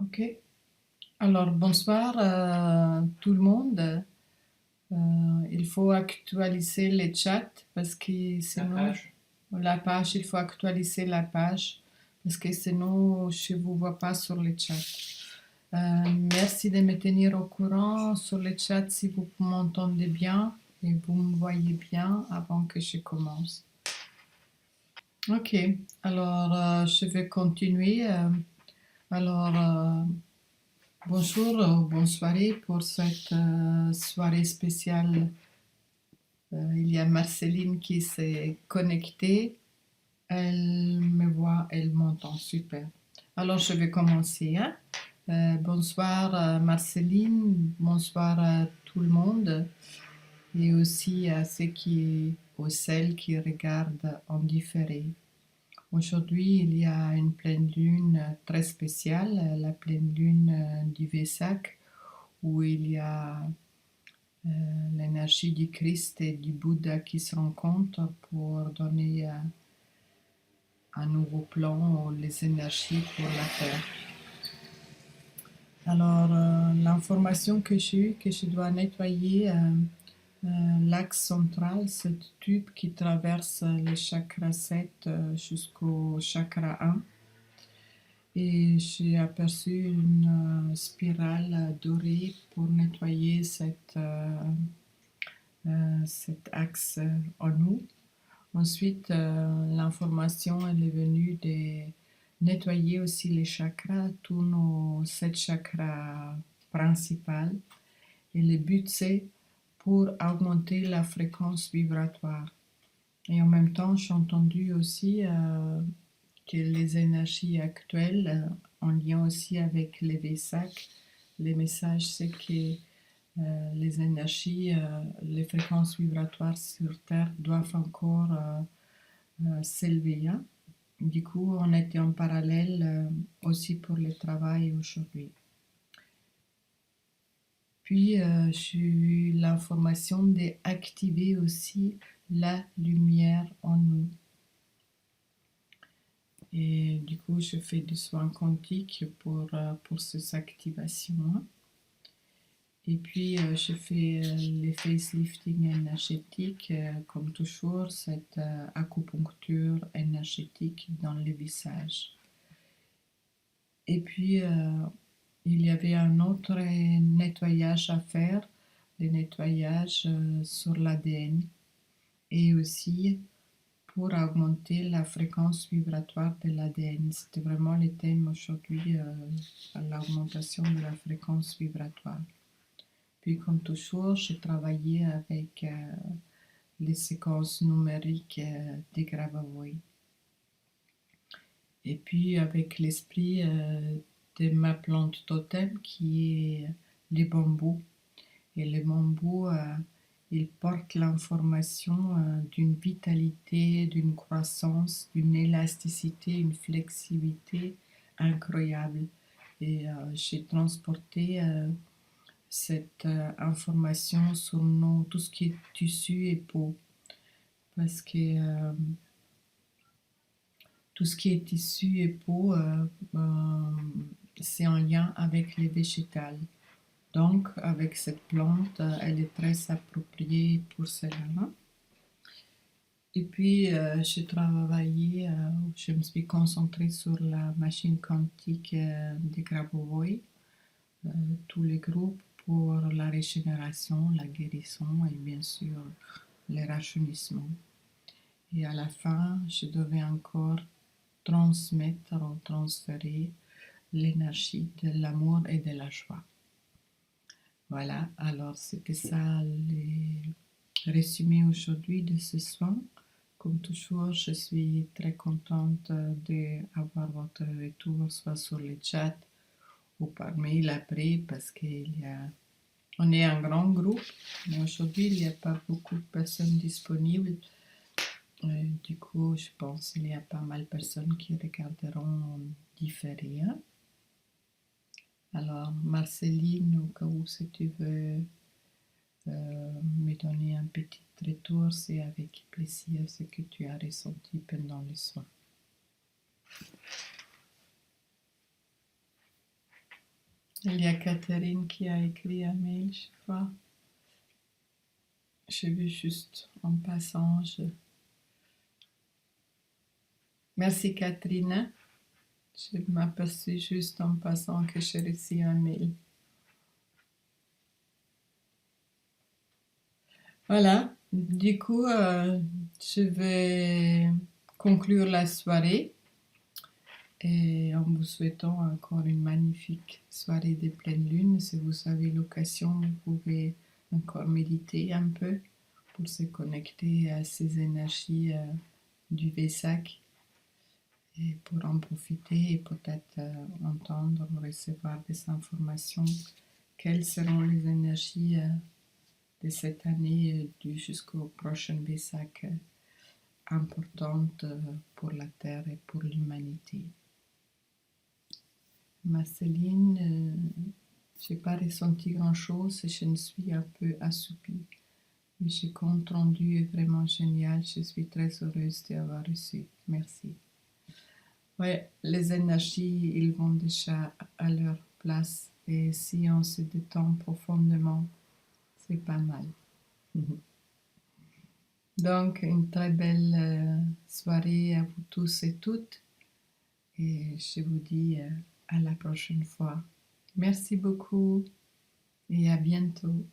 Ok. Alors, bonsoir tout le monde. Il faut actualiser les chats parce que sinon, la page, il faut actualiser la page parce que sinon, je ne vous vois pas sur les chats. Merci de me tenir au courant sur le chat si vous m'entendez bien et vous me voyez bien avant que je commence. Ok, alors je vais continuer. Alors, bonjour ou bonne soirée pour cette soirée spéciale. Il y a Marceline qui s'est connectée. Elle me voit, elle m'entend. Super. Alors, je vais commencer. Hein. Bonsoir Marceline, bonsoir à tout le monde et aussi à ceux qui, ou celles qui regardent en différé. Aujourd'hui, il y a une pleine lune très spéciale, la pleine lune du Vesak, où il y a l'énergie du Christ et du Bouddha qui se rencontrent pour donner un nouveau plan, les énergies pour la Terre. Alors, l'information que j'ai eue, que je dois nettoyer l'axe central, ce tube qui traverse les chakras 7 jusqu'au chakra 1. Et j'ai aperçu une spirale dorée pour nettoyer cet axe en nous. Ensuite, l'information elle est venue de nettoyer aussi les chakras, tous nos 7 chakras principaux. Et le but, c'est pour augmenter la fréquence vibratoire. Et en même temps, j'ai entendu aussi que les énergies actuelles, en lien aussi avec les Vesak, les messages, c'est que les énergies, les fréquences vibratoires sur Terre doivent encore s'élever. Hein. Du coup, on était en parallèle aussi pour le travail aujourd'hui. Puis, j'ai eu l'information d'activer aussi la lumière en nous. Et du coup, je fais du soin quantique pour ces activations. Et puis, je fais les facelifting énergétiques, comme toujours, cette acupuncture énergétique dans le visage. Et puis, il y avait un autre nettoyage à faire, le nettoyage sur l'ADN. Et aussi pour augmenter la fréquence vibratoire de l'ADN. C'était vraiment le thème aujourd'hui, l'augmentation de la fréquence vibratoire. Puis comme toujours, j'ai travaillé avec les séquences numériques des Grabovoi. Et puis avec l'esprit de ma plante totem qui est les bambous. Et les bambous, ils portent l'information d'une vitalité, d'une croissance, d'une élasticité, une flexibilité incroyable. Et j'ai transporté cette information sur tout ce qui est tissu et peau. Parce que tout ce qui est tissu et peau, c'est en lien avec les végétales. Donc, avec cette plante, elle est très appropriée pour cela. Et puis, j'ai travaillé, je me suis concentrée sur la machine quantique de Grabovoi, tous les groupes pour la régénération, la guérison et bien sûr le rajeunissement. Et à la fin, je devais encore transmettre ou transférer l'énergie de l'amour et de la joie. Voilà, alors c'était ça le résumé aujourd'hui de ce soin. Comme toujours, je suis très contente d'avoir votre retour, soit sur le chat ou par mail après, parce on est un grand groupe, mais aujourd'hui, il n'y a pas beaucoup de personnes disponibles. Du coup, je pense qu'il y a pas mal de personnes qui regarderont différé. Hein. Alors, Marceline, au cas où si tu veux me donner un petit retour, c'est avec plaisir ce que tu as ressenti pendant les soins. Il y a Catherine qui a écrit un mail, je crois. J'ai vu juste en passant. Merci Catherine. Je m'aperçus juste en passant que j'ai reçu un mail. Voilà, du coup, je vais conclure la soirée et en vous souhaitant encore une magnifique soirée de pleine lune. Si vous avez l'occasion, vous pouvez encore méditer un peu pour se connecter à ces énergies du Vesak et pour en profiter et peut-être entendre ou recevoir des informations. Quelles seront les énergies de cette année jusqu'au prochain Vesak importantes pour la Terre et pour l'humanité. Marceline, je n'ai pas ressenti grand-chose et je me suis un peu assoupie. Mais ce compte rendu est vraiment génial. Je suis très heureuse d'avoir reçu. Merci. Ouais, les énergies, ils vont déjà à leur place. Et si on se détend profondément, c'est pas mal. Donc, une très belle soirée à vous tous et toutes. Et je vous dis à la prochaine fois. Merci beaucoup et à bientôt.